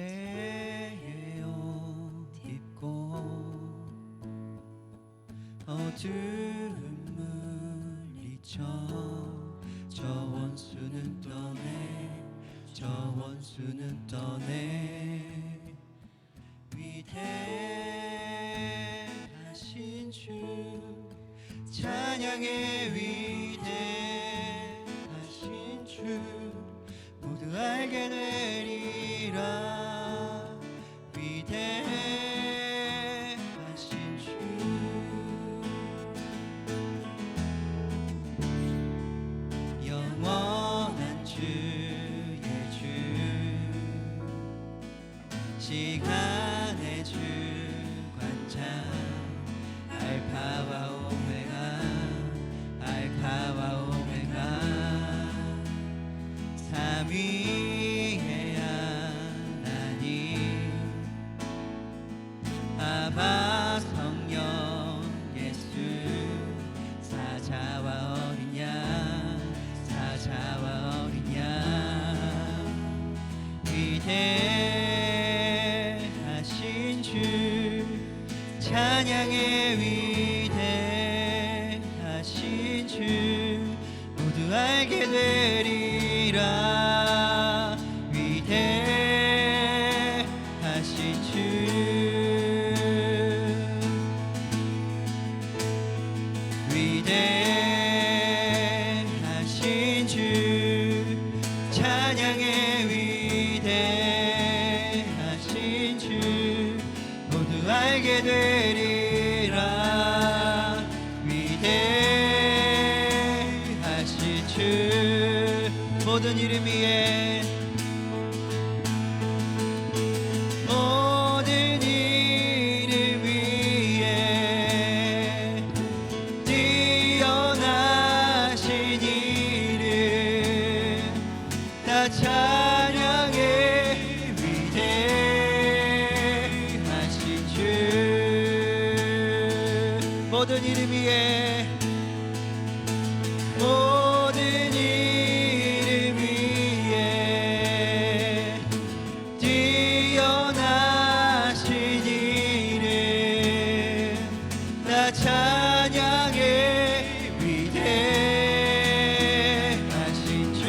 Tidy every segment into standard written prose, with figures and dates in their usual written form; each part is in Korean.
황제의 옷 입고 어두움 물리쳐 저 원수는 떠내 저 원수는 떠내 위대하신 주 찬양의 위대하신 주 모두 알게 되리라 위대하신 주 영원한 주의 주 시간의 주관자 알파와 오메가 알파와 오메가 삼위의 하나님 아바 성령 예수 사자와 어린 양 사자와 어린 양 위대하신 주 찬양의 위대하신 주 모두 알게 되리라 위대하신 주 위대하신 주 찬양의 위대하신 주 모두 알게 되리라 위대하신 주 모든 이름 위에 모든 이름 위에 뛰어나신 이름 다 찬양의 위대하신 주 모든 이름 위에 모든 이름 위에 뛰어나신 이름 나 찬양의 위대하신 주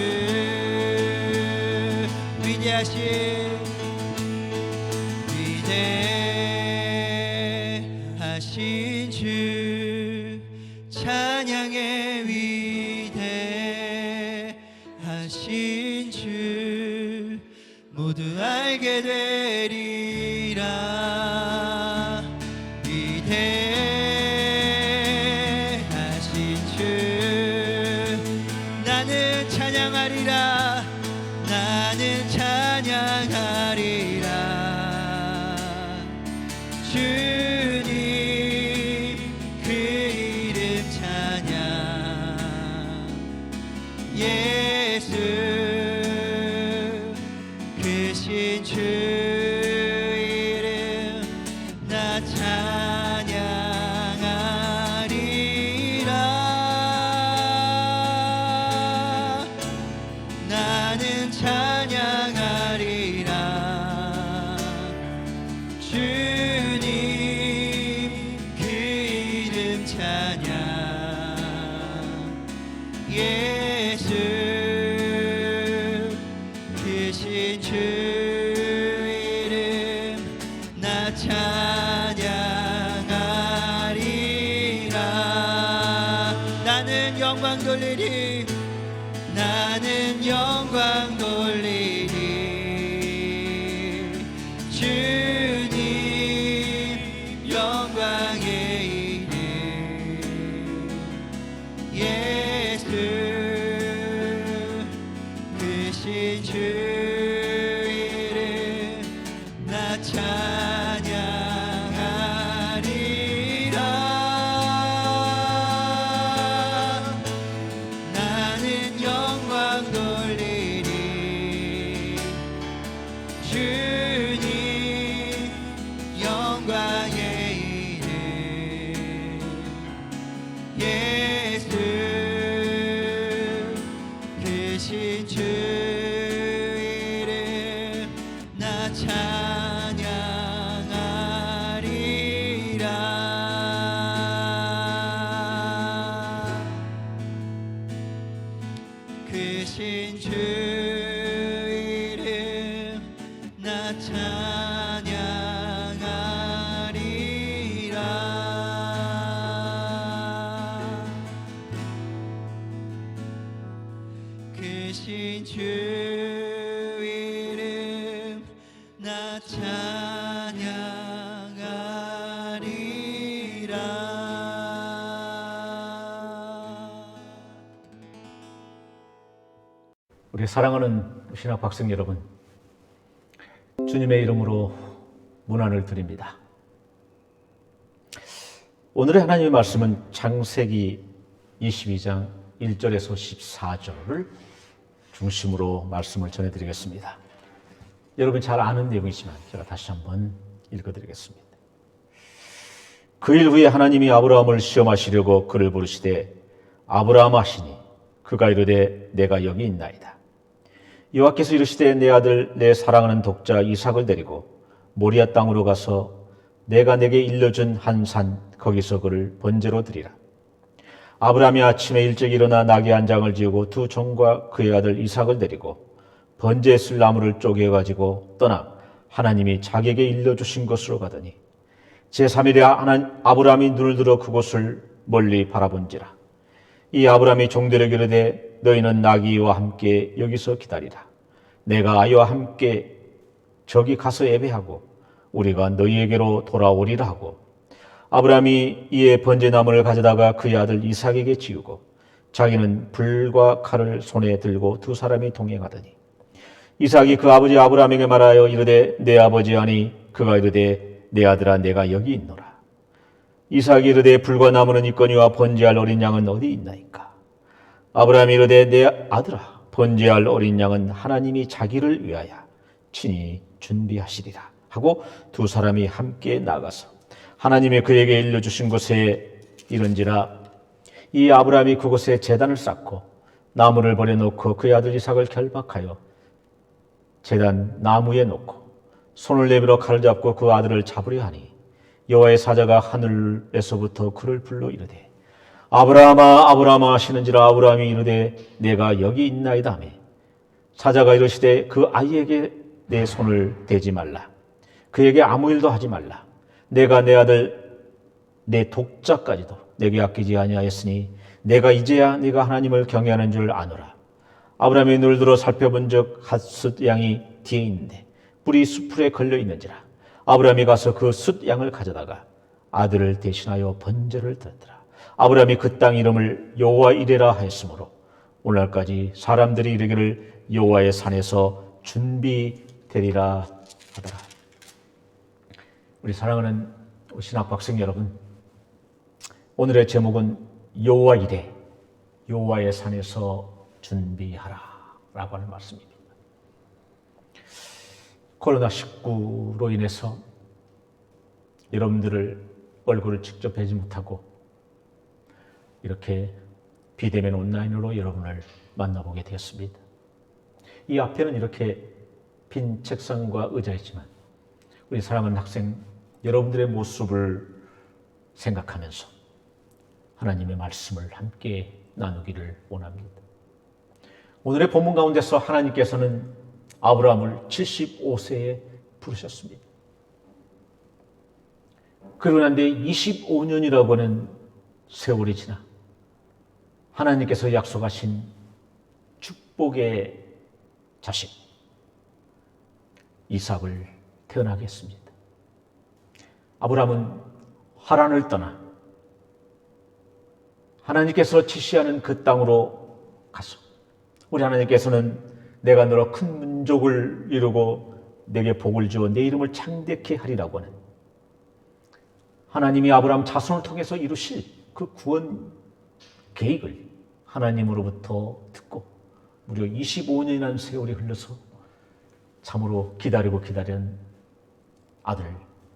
위대하신 주 찬양의 위대하신 주 모두 알게 되리라 위대하신 주 나는 찬양하리라 나는 찬양하리라 주님 그 이름 찬양 예수 크신 주 이름 나 찬양하리라 나는 찬양하리라 주님 그 이름 찬양 예수 크신 주 이름 나 찬양하리라 나는 영광 돌리리 나는 영광 돌리리 주님 영광의 이름 나는 영광 돌리리. 주님 영광의 이름 예수 크신 주 이름 나 찬양하리라. 크신 주 이름 나 찬양하리라. 크신 주 이름 나 찬양하리라. 우리 사랑하는 신학 박생 여러분, 주님의 이름으로 문안을 드립니다. 오늘의 하나님의 말씀은 창세기 22장 1절에서 14절을 중심으로 말씀을 전해드리겠습니다. 여러분 잘 아는 내용이지만 제가 다시 한번 읽어드리겠습니다. 그 일 후에 하나님이 아브라함을 시험하시려고 그를 부르시되 아브라함 하시니 그가 이르되 내가 여기 있나이다. 여호와께서 이르시되 내 아들 내 사랑하는 독자 이삭을 데리고 모리아 땅으로 가서 내가 내게 일러준 한 산 거기서 그를 번제로 드리라. 아브라함이 아침에 일찍 일어나 나귀 한 장을 지우고 두 종과 그의 아들 이삭을 데리고 번제에 쓸 나무를 쪼개 가지고 떠나 하나님이 자기에게 일러주신 곳으로 가더니 제3일에 아브라함이 눈을 들어 그곳을 멀리 바라본지라. 이 아브라함이 종들에게 이르되 너희는 나귀와 함께 여기서 기다리라. 내가 아이와 함께 저기 가서 예배하고 우리가 너희에게로 돌아오리라 하고 아브라함이 이에 번제나무를 가져다가 그의 아들 이삭에게 지우고 자기는 불과 칼을 손에 들고 두 사람이 동행하더니 이삭이 그 아버지 아브라함에게 말하여 이르되 내 아버지 하니 그가 이르되 내 아들아 내가 여기 있노라. 이삭이 이르되 불과 나무는 있거니와 번제할 어린 양은 어디 있나이까. 아브라함이 이르되 내 아들아 번제할 어린 양은 하나님이 자기를 위하여 친히 준비하시리라 하고 두 사람이 함께 나가서 하나님이 그에게 일러주신 곳에 이른지라. 이 아브라함이 그곳에 제단을 쌓고 나무를 버려놓고 그의 아들 이삭을 결박하여 제단 나무에 놓고 손을 내밀어 칼을 잡고 그 아들을 잡으려 하니 여호와의 사자가 하늘에서부터 그를 불러 이르되 아브라함아 아브라함아 하시는지라. 아브라함이 이르되 내가 여기 있나이다 하매 사자가 이르시되 그 아이에게 내 손을 대지 말라. 그에게 아무 일도 하지 말라. 내가 내 아들 내 독자까지도 내게 아끼지 아니하였으니 내가 이제야 네가 하나님을 경외하는 줄 아노라. 아브라함이 눈을 들어 살펴본즉 한 양이 뒤에 있는데 뿔이 수풀에 걸려 있는지라. 아브라함이 가서 그 숫 양을 가져다가 아들을 대신하여 번제를 드렸더라. 아브라함이 그 땅 이름을 여호와 이레라 하였으므로 오늘날까지 사람들이 이르기를 여호와의 산에서 준비되리라 하더라. 우리 사랑하는 신학 박생 여러분, 오늘의 제목은 여호와 이레, 여호와의 산에서 준비하라 라고 하는 말씀입니다. 코로나19로 인해서 여러분들을 얼굴을 직접 뵈지 못하고 이렇게 비대면 온라인으로 여러분을 만나보게 되었습니다. 이 앞에는 이렇게 빈 책상과 의자이지만 우리 사랑하는 학생 여러분들의 모습을 생각하면서 하나님의 말씀을 함께 나누기를 원합니다. 오늘의 본문 가운데서 하나님께서는 아브라함을 75세에 부르셨습니다. 그러고 난 뒤에 25년이라고 하는 세월이 지나 하나님께서 약속하신 축복의 자식 이삭을 태어나게 했습니다. 아브라함은 하란을 떠나 하나님께서 지시하는 그 땅으로 가서 우리 하나님께서는 내가 너로 큰 민족을 이루고 내게 복을 주어 내 이름을 창대케 하리라고 하는 하나님이 아브라함 자손을 통해서 이루실 그 구원 계획을 하나님으로부터 듣고 무려 25년이라는 세월이 흘러서 참으로 기다리고 기다린 아들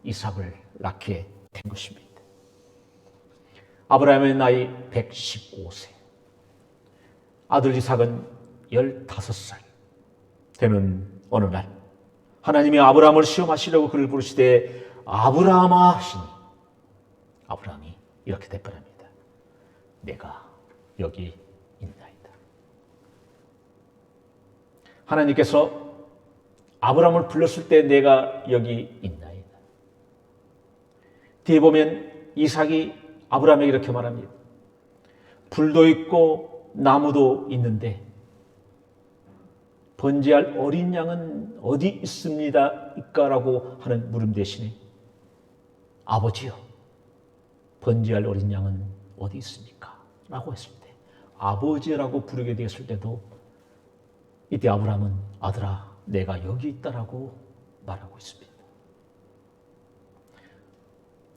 이삭을 낳게 된 것입니다. 아브라함의 나이 115세, 아들 이삭은 15살 되는 어느 날 하나님이 아브라함을 시험하시려고 그를 부르시되 아브라함아 하시니 아브라함이 이렇게 대답합니다. 내가 여기 있나이다. 하나님께서 아브라함을 불렀을 때 내가 여기 있나이다. 뒤에 보면 이삭이 아브라함에게 이렇게 말합니다. 불도 있고 나무도 있는데 번제할 어린 양은 어디 있습니까? 라고 하는 물음 대신에 아버지요, 번제할 어린 양은 어디 있습니까? 라고 했을 때 아버지라고 부르게 되었을 때도 이때 아브라함은 아들아 내가 여기 있다라고 말하고 있습니다.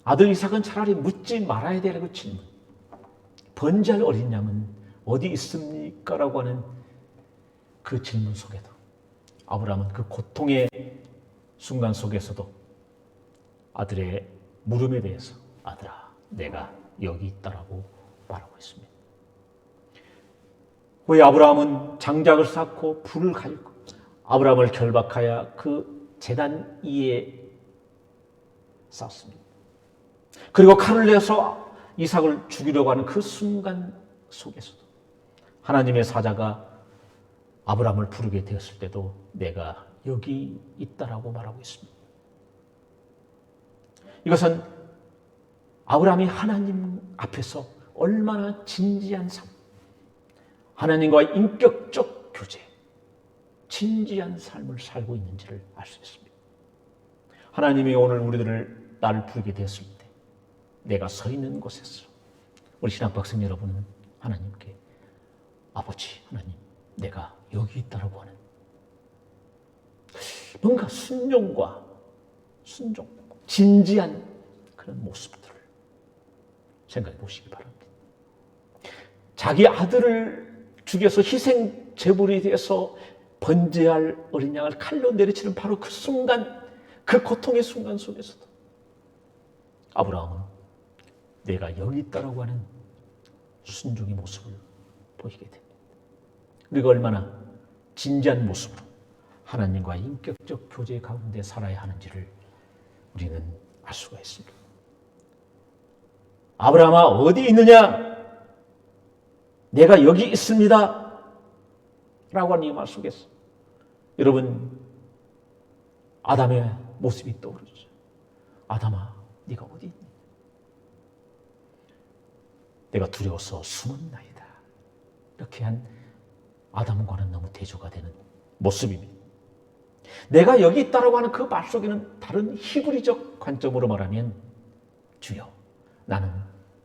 아들 이삭은 차라리 묻지 말아야 될 그 질문, 번제할 어린 양은 어디 있습니까? 라고 하는 그 질문 속에도 아브라함은 그 고통의 순간 속에서도 아들의 물음에 대해서 아들아 내가 여기 있다라고 말하고 있습니다. 후에 아브라함은 장작을 쌓고 불을 갈고 아브라함을 결박하여 그 제단 위에 쌓았습니다. 그리고 칼을 내서 이삭을 죽이려고 하는 그 순간 속에서도 하나님의 사자가 아브라함을 부르게 되었을 때도 내가 여기 있다라고 말하고 있습니다. 이것은 아브라함이 하나님 앞에서 얼마나 진지한 삶, 하나님과의 인격적 교제, 진지한 삶을 살고 있는지를 알 수 있습니다. 하나님이 오늘 우리들을 나를 부르게 되었을 때 내가 서 있는 곳에서 우리 신학 박생 여러분은 하나님께 아버지 하나님 내가 여기 있다라고 하는 뭔가 순종, 진지한 그런 모습들을 생각해 보시기 바랍니다. 자기 아들을 죽여서 희생 제물이 되어서 번제할 어린 양을 칼로 내리치는 바로 그 순간, 그 고통의 순간 속에서도 아브라함은 내가 여기 있다라고 하는 순종의 모습을 보이게 됩니다. 우리가 얼마나 진지한 모습으로 하나님과의 인격적 교제 가운데 살아야 하는지를 우리는 알 수가 있습니다. 아브라함아 어디 있느냐? 내가 여기 있습니다. 라고 하는 이 말 속에서 여러분 아담의 모습이 떠오르죠. 아담아 네가 어디 있니? 내가 두려워서 숨었나이다. 이렇게 한 아담과는 너무 대조가 되는 모습입니다. 내가 여기 있다라고 하는 그 말 속에는 다른 히브리적 관점으로 말하면 주여 나는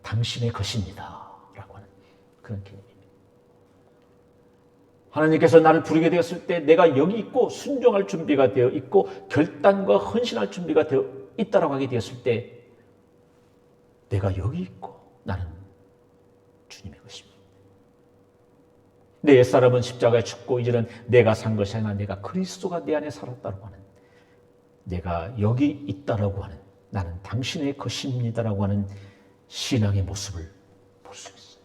당신의 것입니다 라고 하는 그런 개념입니다. 하나님께서 나를 부르게 되었을 때 내가 여기 있고 순종할 준비가 되어 있고 결단과 헌신할 준비가 되어 있다라고 하게 되었을 때 내가 여기 있고 나는 주님의 것입니다. 내 옛사람은 십자가에 죽고 이제는 내가 산 것이 아니라 내가 그리스도가 내 안에 살았다고 하는 내가 여기 있다라고 하는 나는 당신의 것입니다라고 하는 신앙의 모습을 볼 수 있어요.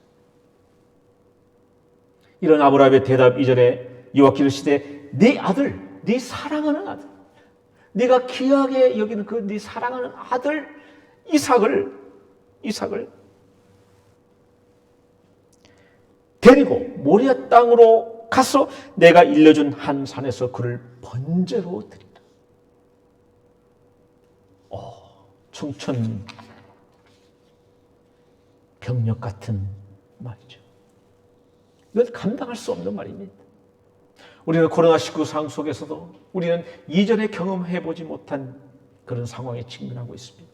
이런 아브라함의 대답 이전에 여호와께서 이르시되 네 아들, 네 사랑하는 아들, 네가 귀하게 여기는 그 네 사랑하는 아들 이삭을 데리고 모리아 땅으로 가서 내가 일러준 한 산에서 그를 번제로 드리라. 청천 병력 같은 말이죠. 이건 감당할 수 없는 말입니다. 우리는 코로나19 상황 속에서도 우리는 이전에 경험해보지 못한 그런 상황에 직면하고 있습니다.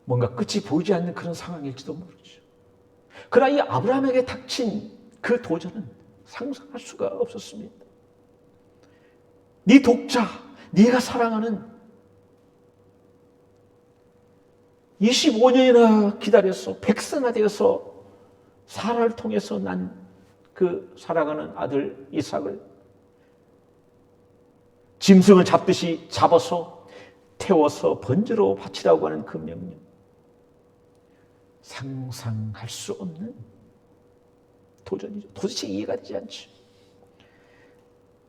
뭔가 끝이 보이지 않는 그런 상황일지도 모르죠. 그러나 이 아브라함에게 닥친 그 도전은 상상할 수가 없었습니다. 네 독자, 네가 사랑하는 25년이나 기다려서 백성화되어서 사라를 통해서 난 그 사랑하는 아들 이삭을 짐승을 잡듯이 잡아서 태워서 번제로 바치라고 하는 그 명령, 상상할 수 없는 도전이죠. 도대체 이해가 되지 않죠.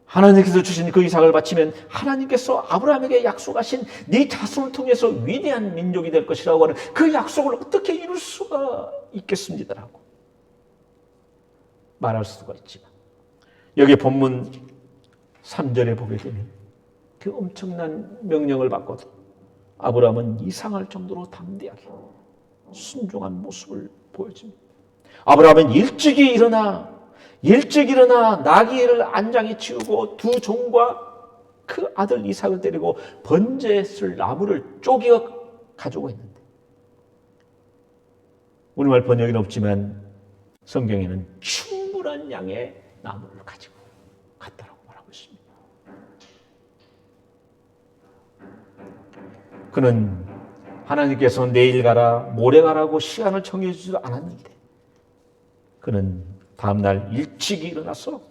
하나님께서 주신 그 이삭을 바치면 하나님께서 아브라함에게 약속하신 네 자손을 통해서 위대한 민족이 될 것이라고 하는 그 약속을 어떻게 이룰 수가 있겠습니다라고 말할 수가 있지만, 여기 본문 3절에 보게 되면 그 엄청난 명령을 받고도 아브라함은 이상할 정도로 담대하게 순종한 모습을 보여줍니다. 아브라함은 일찍이 일어나 나귀를 안장에 치우고 두 종과 그 아들 이삭을 데리고 번제에 쓸 나무를 쪼개어 가지고 있는데, 우리말 번역에는 없지만 성경에는 충분한 양의 나무를 가지고 갔다라고 말하고 있습니다. 그는 하나님께서 내일 가라 모레 가라고 시간을 정해주지도 않았는데, 그는 다음날 일찍이 일어나서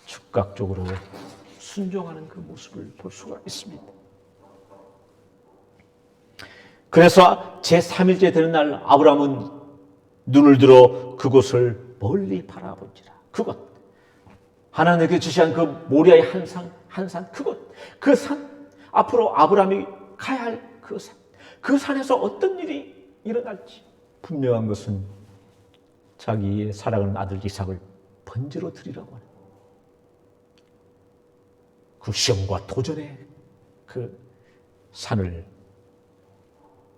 즉각적으로 순종하는 그 모습을 볼 수가 있습니다. 그래서 제3일째 되는 날 아브라함은 눈을 들어 그곳을 멀리 바라본지라. 그곳, 하나님께 지시한 그 모리아의 한산 그곳, 그 산, 앞으로 아브라함이 가야 할 그 산에서 어떤 일이 일어날지 분명한 것은 자기의 사랑하는 아들 이삭을 번제로 드리라고 하는 그 시험과 도전의 그 산을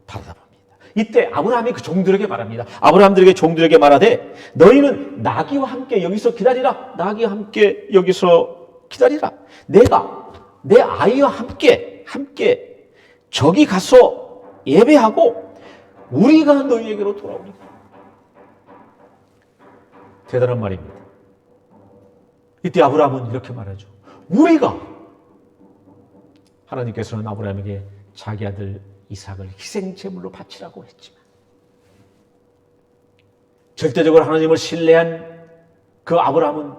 바라봅니다. 이때 아브라함이 그 종들에게 말합니다. 아브라함들에게 종들에게 말하되 너희는 나귀와 함께 여기서 기다리라. 나귀와 함께 여기서 기다리라. 내가 내 아이와 함께 저기 가서 예배하고 우리가 너희에게로 돌아오리라. 대단한 말입니다. 이때 아브라함은 이렇게 말하죠. 우리가, 하나님께서는 아브라함에게 자기 아들 이삭을 희생제물로 바치라고 했지만, 절대적으로 하나님을 신뢰한 그 아브라함은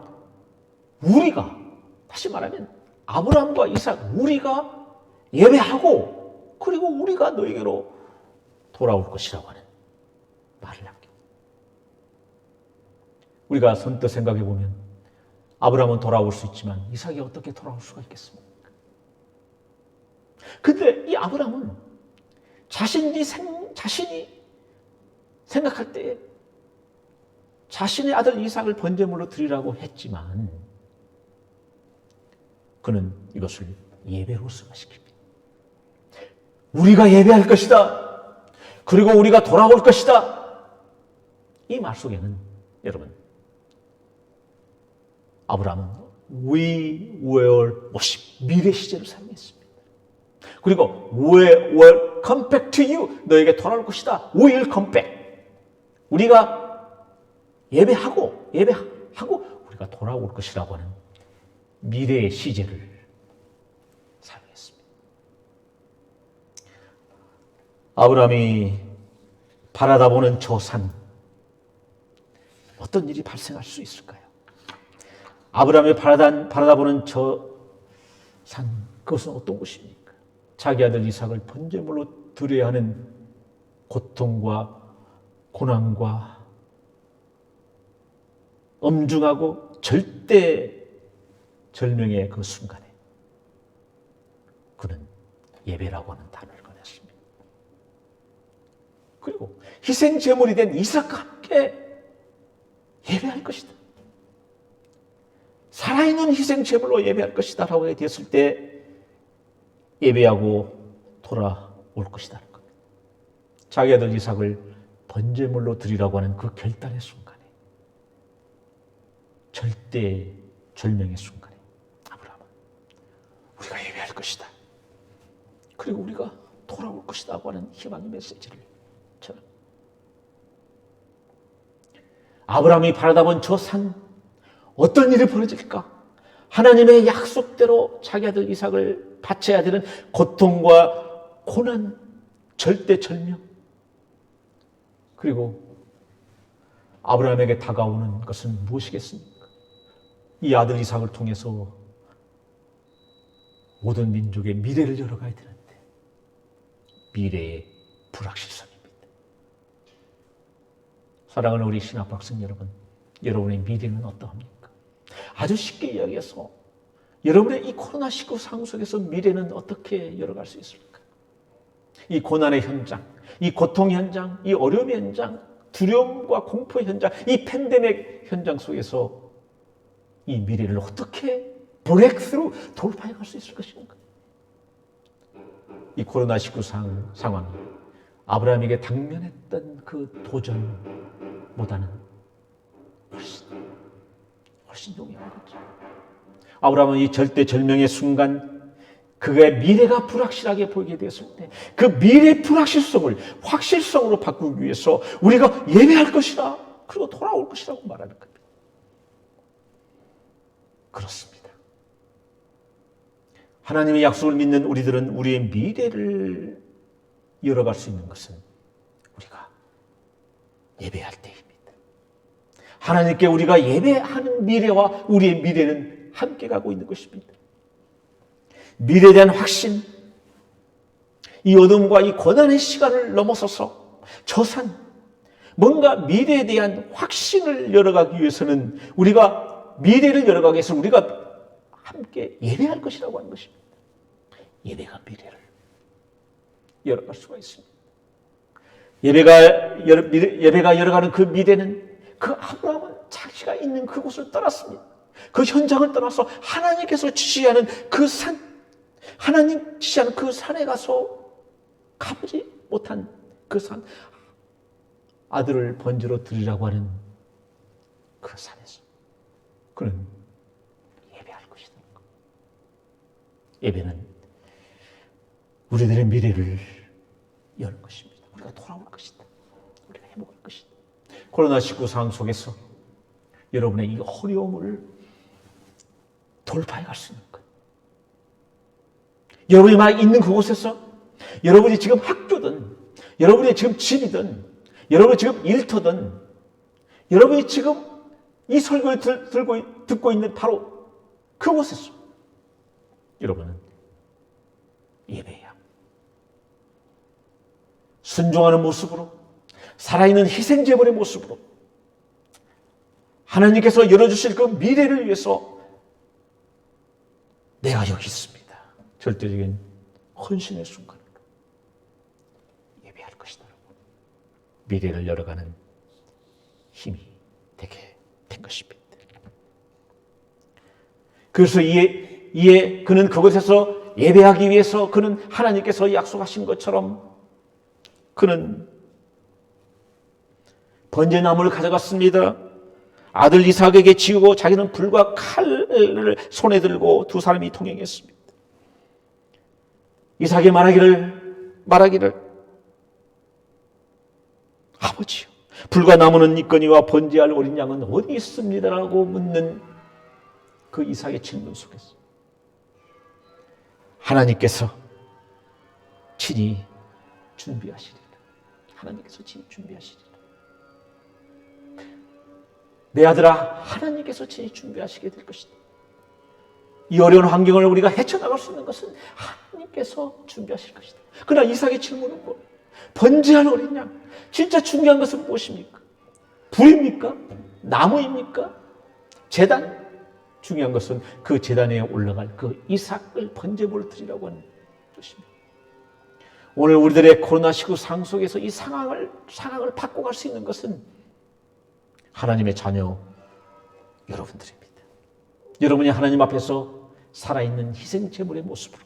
우리가, 다시 말하면 아브라함과 이삭, 우리가 예배하고 그리고 우리가 너에게로 돌아올 것이라고 하는 말을 남깁니다. 우리가 선뜻 생각해 보면 아브라함은 돌아올 수 있지만 이삭이 어떻게 돌아올 수가 있겠습니까? 근데 이 아브라함은 자신이 생각할 때 자신의 아들 이삭을 번제물로 드리라고 했지만 그는 이것을 예배로 승화시킵니다. 우리가 예배할 것이다. 그리고 우리가 돌아올 것이다. 이 말 속에는 여러분, 아브라함은 we will worship, 미래 시제를 사용했습니다. 그리고 we will come back to you, 너에게 돌아올 것이다. we will come back, 우리가 예배하고 우리가 돌아올 것이라고 하는 미래의 시제를 사용했습니다. 아브라함이 바라다 보는 저 산, 어떤 일이 발생할 수 있을까요? 아브라함이 바라다 보는 저 산, 그것은 어떤 곳입니까? 자기 아들 이삭을 번제물로 드려야 하는 고통과 고난과 엄중하고 절대 절명의 그 순간에 그는 예배라고 하는 단어를 꺼냈습니다. 그리고 희생 제물이 된 이삭과 함께 예배할 것이다. 살아있는 희생 제물로 예배할 것이다 라고 되었을 때 예배하고 돌아올 것이라는 겁니다. 자기 아들 이삭을 번제물로 드리라고 하는 그 결단의 순간에, 절대 절명의 순간에 아브라함은 우리가 예배할 것이다, 그리고 우리가 돌아올 것이다 하고 하는 희망의 메시지를 전합니다. 아브라함이 바라다 본 저 산, 어떤 일이 벌어질까? 하나님의 약속대로 자기 아들 이삭을 바쳐야 되는 고통과 고난, 절대절명, 그리고 아브라함에게 다가오는 것은 무엇이겠습니까? 이 아들 이삭을 통해서 모든 민족의 미래를 열어가야 되는데 미래의 불확실성입니다. 사랑하는 우리 신학박성 여러분, 여러분의 미래는 어떠합니까? 아주 쉽게 이야기해서 여러분의 이 코로나19 상황 속에서 미래는 어떻게 열어갈 수 있을까? 이 고난의 현장, 이 고통 현장, 이 어려움의 현장, 두려움과 공포의 현장, 이 팬데믹 현장 속에서 이 미래를 어떻게 브레이크스루 돌파해 갈 수 있을 것인가? 이 코로나19 상황이 아브라함에게 당면했던 그 도전보다는 훨씬 중요한 거죠. 아브라함은 이 절대절명의 순간 그의 미래가 불확실하게 보이게 되었을 때 그 미래의 불확실성을 확실성으로 바꾸기 위해서 우리가 예배할 것이다, 그리고 돌아올 것이라고 말하는 겁니다. 그렇습니다. 하나님의 약속을 믿는 우리들은 우리의 미래를 열어갈 수 있는 것은 우리가 예배할 때입니다. 하나님께 우리가 예배하는 미래와 우리의 미래는 함께 가고 있는 것입니다. 미래에 대한 확신, 이 어둠과 이 고난의 시간을 넘어서서 저 산, 뭔가 미래에 대한 확신을 열어가기 위해서는 우리가 미래를 열어가기 위해서 우리가 함께 예배할 것이라고 하는 것입니다. 예배가 미래를 열어갈 수가 있습니다. 예배가 열어가는 그 미래는 그 아브라함은 자기가 있는 그곳을 떠났습니다. 그 현장을 떠나서 하나님께서 지시하는 그 산, 하나님 지시하는 그 산에 가서 가보지 못한 그 산, 아들을 번제로 드리라고 하는 그 산에서 그는 예배할 것이다. 예배는 우리들의 미래를 여는 것입니다. 우리가 돌아올 것이다. 우리가 회복할 것이다. 코로나19 상황 속에서 여러분의 이 어려움을 돌파해 갈 수 있는 것. 여러분이 막 있는 그곳에서 여러분이 지금 학교든, 여러분이 지금 집이든, 여러분이 지금 일터든, 여러분이 지금 이 설교를 듣고 있는 바로 그곳에서 여러분은 예배해야 합니다. 순종하는 모습으로, 살아있는 희생제물의 모습으로 하나님께서 열어주실 그 미래를 위해서 내가 여기 있습니다. 절대적인 헌신의 순간으로 예배할 것이다. 미래를 열어가는 힘이 되게 된 것입니다. 그래서 그는 그곳에서 예배하기 위해서 그는 하나님께서 약속하신 것처럼 그는 번제나무를 가져갔습니다. 아들 이삭에게 지우고 자기는 불과 칼을 손에 들고 두 사람이 동행했습니다. 이삭이 말하기를 아버지요, 불과 나무는 있거니와 번제할 어린 양은 어디 있습니다라고 묻는 그 이삭의 질문 속에서 하나님께서 친히 준비하시리라. 하나님께서 친히 준비하시리라. 내 아들아, 하나님께서 친히 준비하시게 될 것이다. 이 어려운 환경을 우리가 헤쳐나갈 수 있는 것은 하나님께서 준비하실 것이다. 그러나 이삭의 질문은 뭐? 번제할 어린 양. 진짜 중요한 것은 무엇입니까? 불입니까? 나무입니까? 제단? 중요한 것은 그 제단에 올라갈 그 이삭을 번제물을 드리라고 하는 것입니다. 오늘 우리들의 코로나19 상황 속에서 이 상황을 바꿔갈 수 있는 것은 하나님의 자녀 여러분들입니다. 여러분이 하나님 앞에서 살아있는 희생제물의 모습으로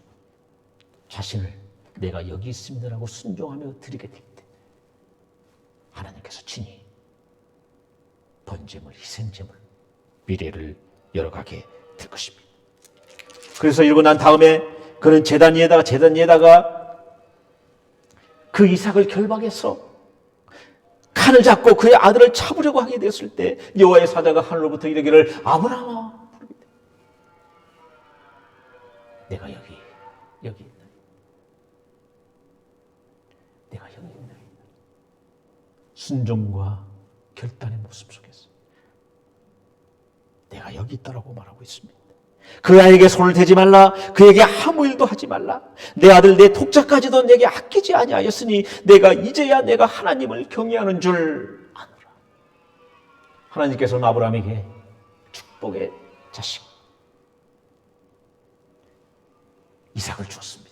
자신을 내가 여기 있습니다라고 순종하며 드리게 될 때 하나님께서 친히 번제물, 희생제물, 미래를 열어가게 될 것입니다. 그래서 이러고 난 다음에 그는 제단 위에다가 그 이삭을 결박해서 칼을 잡고 그의 아들을 잡으려고 하게 됐을 때 여호와의 사자가 하늘로부터 이르기를 아브라함아 부르게 돼. 내가 여기 있다. 내가 여기 있다. 순종과 결단의 모습 속에서 내가 여기 있다라고 말하고 있습니다. 그 아이에게 손을 대지 말라. 그에게 아무 일도 하지 말라. 내 아들 내 독자까지도 내게 아끼지 아니하였으니 내가 이제야 내가 하나님을 경외하는 줄 아노라. 하나님께서는 아브라함에게 축복의 자식 이삭을 주었습니다.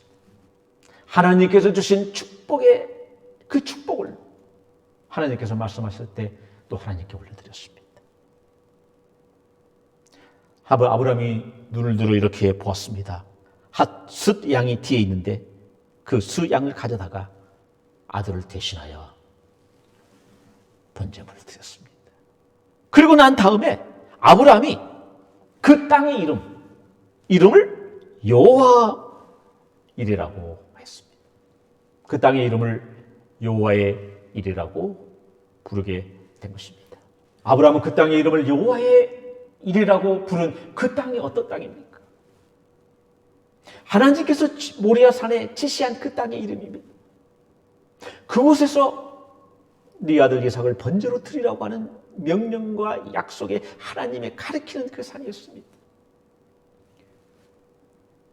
하나님께서 주신 축복의 그 축복을 하나님께서 말씀하실 때 또 하나님께 올려드렸습니다. 아브라함이 눈을 들어 이렇게 보았습니다. 숫 양이 뒤에 있는데 그 숫 양을 가져다가 아들을 대신하여 번제물을 드렸습니다. 그리고 난 다음에 아브라함이 그 땅의 이름을 여호와 이리라고 했습니다. 그 땅의 이름을 여호와의 이리라고 부르게 된 것입니다. 아브라함은 그 땅의 이름을 여호와의 이리라고 부른 그 땅이 어떤 땅입니까? 하나님께서 모리아 산에 지시한 그 땅의 이름입니다. 그곳에서 네 아들 이삭을 번제로 드리라고 하는 명령과 약속에 하나님의 가르치는 그 산이었습니다.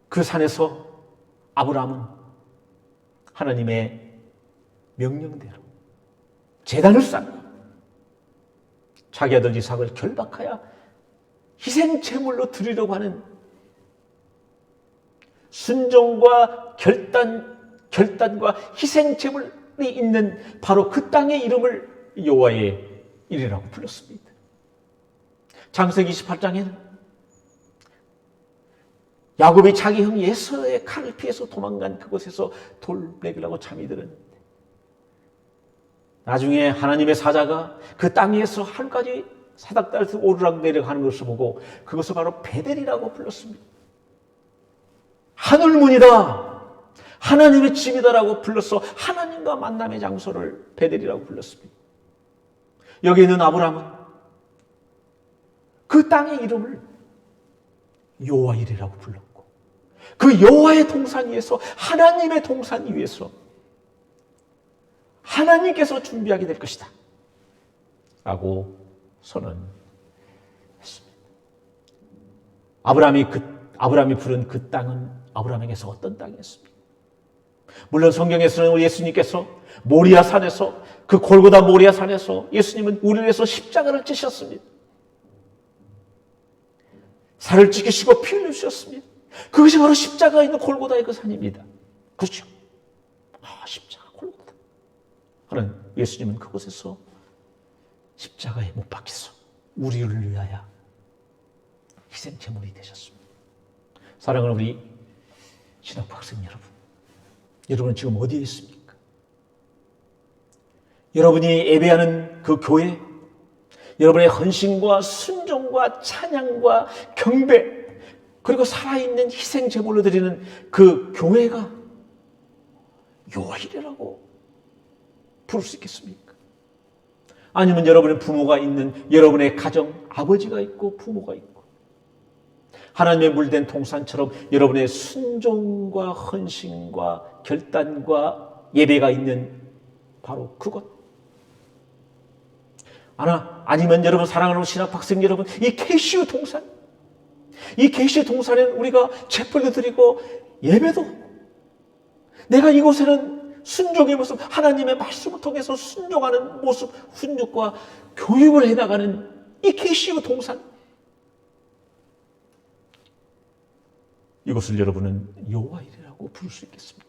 그 산에서 아브라함은 하나님의 명령대로 제단을 쌓고 자기 아들 이삭을 결박하여 희생제물로 드리려고 하는 순종과 결단과 희생제물이 있는 바로 그 땅의 이름을 여호와의 이리라고 불렀습니다. 창세기 28장에는 야곱이 자기 형 에서의 칼을 피해서 도망간 그곳에서 돌베기라고 잠이 들었는데 나중에 하나님의 사자가 그 땅에서 하루까지 사닥다리에서 오르락 내려가는 것을 보고 그것을 바로 베델이라고 불렀습니다. 하늘문이다, 하나님의 집이다라고 불러서 하나님과 만남의 장소를 베델이라고 불렀습니다. 여기 있는 아브라함은 그 땅의 이름을 여호와이리라고 불렀고 그 여호와의 동산 위에서 하나님의 동산 위에서 하나님께서 준비하게 될 것이다 라고 선언했습니다. 아브라함이 부른 그 땅은 아브라함에게서 어떤 땅이었습니까? 물론 성경에서는 예수님께서 모리아 산에서 그 골고다 모리아 산에서 예수님은 우리를 위해서 십자가를 지셨습니다. 살을 찢기시고 피 흘리셨습니다. 그것이 바로 십자가가 있는 골고다의 그 산입니다. 그렇죠? 십자가 골고다 하는 예수님은 그곳에서 십자가에 못 박혀서 우리를 위하여 희생제물이 되셨습니다. 사랑하는 우리 신학부 학생 여러분은 지금 어디에 있습니까? 여러분이 예배하는 그 교회, 여러분의 헌신과 순종과 찬양과 경배, 그리고 살아있는 희생제물로 드리는 그 교회가 여호와이라고 부를 수 있겠습니까? 아니면 여러분의 부모가 있는 여러분의 가정, 아버지가 있고 부모가 있고 하나님의 물된 동산처럼 여러분의 순종과 헌신과 결단과 예배가 있는 바로 그것. 아니면 여러분 사랑하는 신학학생 여러분, 이 계시의 동산, 이 계시의 동산에는 우리가 제풀도 드리고 예배도, 내가 이곳에는 순종의 모습, 하나님의 말씀을 통해서 순종하는 모습, 훈육과 교육을 해나가는 이 계시의 동산, 이것을 여러분은 여호와이라고 부를 수 있겠습니까?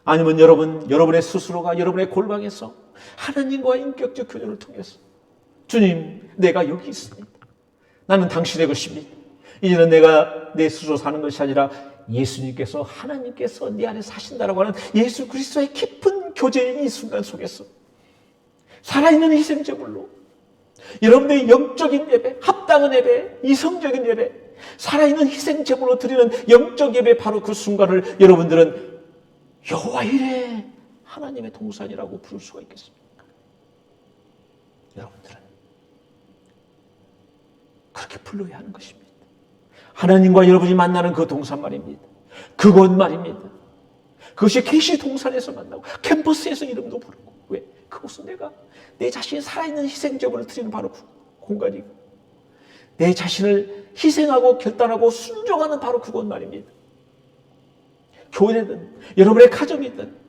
아니면 여러분의 스스로가 여러분의 골방에서 하나님과 인격적 교제를 통해서 주님, 내가 여기 있습니다. 나는 당신의 것입니다. 이제는 내가 내 스스로 사는 것이 아니라 예수님께서, 하나님께서 내 안에 사신다라고 하는 예수 그리스도의 깊은 교제의 이 순간 속에서 살아있는 희생제물로 여러분들의 영적인 예배, 합당한 예배, 이성적인 예배, 살아있는 희생제물로 드리는 영적 예배, 바로 그 순간을 여러분들은 여호와 이레 하나님의 동산이라고 부를 수가 있겠습니까? 여러분들은 그렇게 불러야 하는 것입니다. 하나님과 여러분이 만나는 그 동산 말입니다. 그곳 말입니다. 그것이 계시 동산에서 만나고 캠퍼스에서 이름도 부르고. 왜? 그곳은 내가 내 자신이 살아있는 희생제물을 드리는 바로 그 공간이고 내 자신을 희생하고 결단하고 순종하는 바로 그곳 말입니다. 교회든 여러분의 가정이든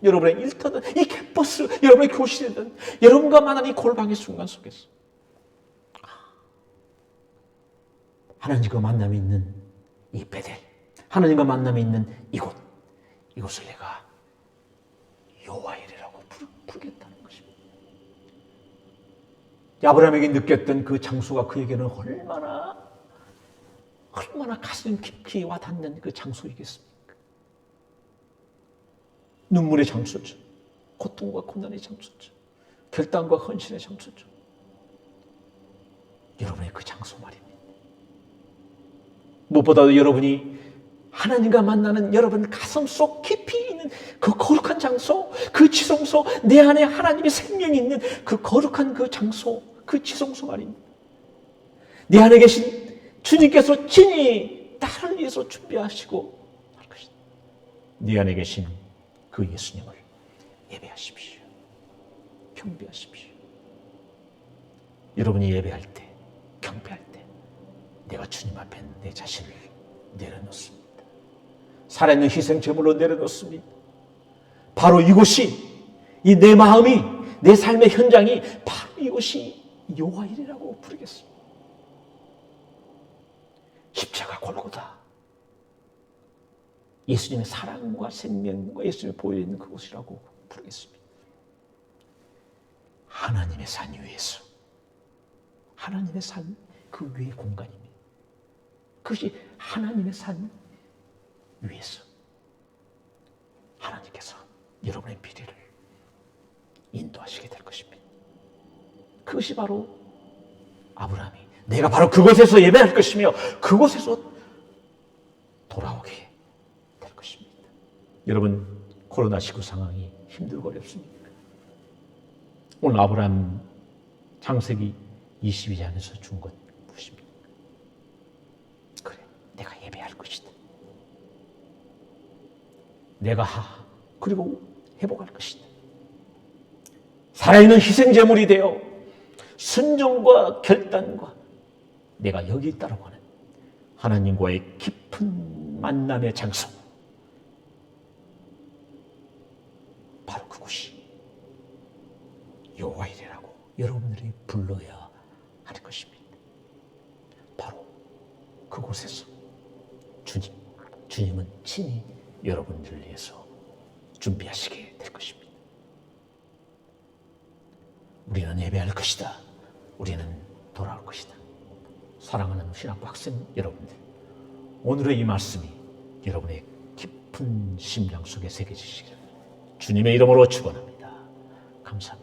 여러분의 일터든 이 캠퍼스 여러분의 교실이든 여러분과 만난 이 골방의 순간 속에서 하나님과 만남이 있는 이 베델, 하나님과 만남이 있는 이곳을 내가 여호와이라고 부르겠다는 것입니다. 아브라함에게 느꼈던 그 장소가 그에게는 얼마나 가슴 깊이 와닿는 그 장소이겠습니까? 눈물의 장소죠. 고통과 고난의 장소죠. 결단과 헌신의 장소죠. 여러분의 그 장소 말입니다. 무엇보다도 여러분이 하나님과 만나는 여러분 가슴 속 깊이 있는 그 거룩한 장소, 그 지성소, 내 안에 하나님의 생명이 있는 그 거룩한 그 장소, 그 지성소 말입니다. 내 안에 계신 주님께서 친히 나를 위해서 준비하시고 할 것이다. 내 안에 계신 그 예수님을 예배하십시오. 경배하십시오. 여러분이 예배할 때, 경배할 때 내가 주님 앞에 내 자신을 내려놓습니다. 살아있는 희생제물로 내려놓습니다. 바로 이곳이 이 내 마음이 내 삶의 현장이 바로 이곳이 여호와이라고 부르겠습니다. 십자가 골고다. 예수님의 사랑과 생명과 예수님이 보여있는 그곳이라고 부르겠습니다. 하나님의 산 위에서 하나님의 산 그 위의 공간입니다. 그것이 하나님의 산 위에서 하나님께서 여러분의 미래를 인도하시게 될 것입니다. 그것이 바로 아브라함이 내가 바로 그곳에서 예배할 것이며 그곳에서 돌아오게 될 것입니다. 여러분 코로나19 상황이 힘들고 어렵습니까? 오늘 아브라함 창세기 22장에서 준 것 무엇입니까? 그래, 내가 예배할 것이다. 내가 그리고 회복할 것이다. 살아있는 희생제물이 되어 순종과 결단과 내가 여기 있다라고 하는 하나님과의 깊은 만남의 장소, 바로 그곳이 여호와이라고 여러분들이 불러야 하는 것입니다. 바로 그곳에서 주님은 친히 여러분들을 위해서 준비하시게 될 것입니다. 우리는 예배할 것이다. 우리는 돌아올 것이다. 사랑하는 신학부 학생 여러분들, 오늘의 이 말씀이 여러분의 깊은 심령 속에 새겨지시기를 주님의 이름으로 축원합니다. 감사합니다.